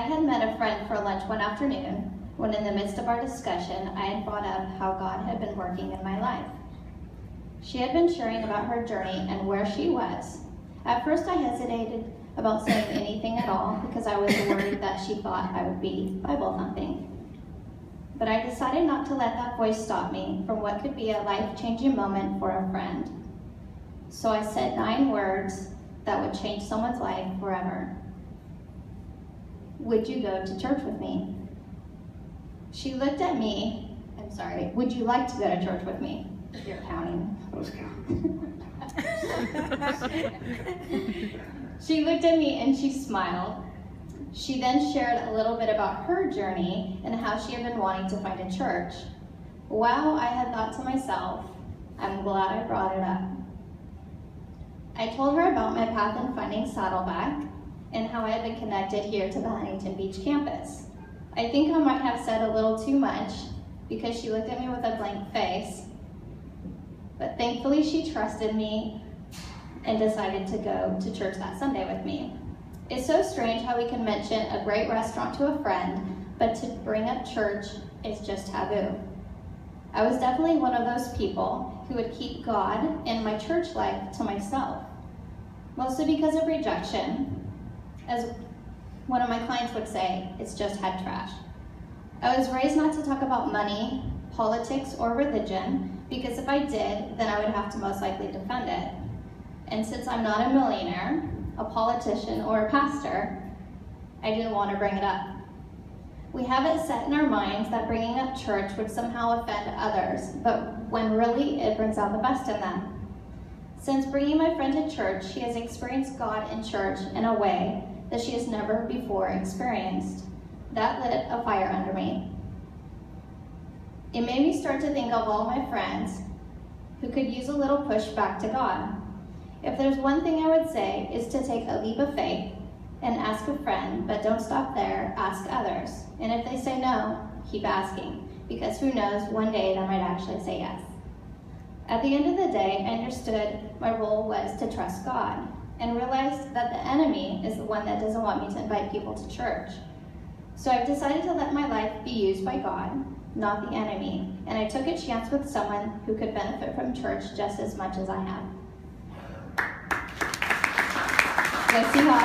had met a friend for lunch one afternoon when in the midst of our discussion, I had brought up how God had been working in my life. She had been sharing about her journey and where she was. At first I hesitated about saying anything at all because I was worried that she thought I would be Bible thumping. But I decided not to let that voice stop me from what could be a life-changing moment for a friend. So I said 9 words that would change someone's life forever. Would you go to church with me? She looked at me, would you like to go to church with me? You're counting. I was counting. She looked at me and she smiled. She then shared a little bit about her journey and how she had been wanting to find a church. Wow, I had thought to myself, I'm glad I brought it up. I told her about my path in finding Saddleback and how I had been connected here to the Huntington Beach campus. I think I might have said a little too much because she looked at me with a blank face, but thankfully she trusted me and decided to go to church that Sunday with me. It's so strange how we can mention a great restaurant to a friend, but to bring up church is just taboo. I was definitely one of those people who would keep God and my church life to myself, mostly because of rejection. As one of my clients would say, it's just head trash. I was raised not to talk about money, politics, or religion, because if I did, then I would have to most likely defend it. And since I'm not a millionaire, a politician, or a pastor, I didn't want to bring it up. We have it set in our minds that bringing up church would somehow offend others, but when really it brings out the best in them. Since bringing my friend to church, she has experienced God in church in a way that she has never before experienced. That lit a fire under me. It made me start to think of all my friends who could use a little push back to God. If there's one thing I would say is to take a leap of faith and ask a friend, but don't stop there, ask others. And if they say no, keep asking, because who knows, one day they might actually say yes. At the end of the day, I understood my role was to trust God and realized that the enemy is the one that doesn't want me to invite people to church. So I've decided to let my life be used by God, not the enemy, and I took a chance with someone who could benefit from church just as much as I have. Go Seahawks!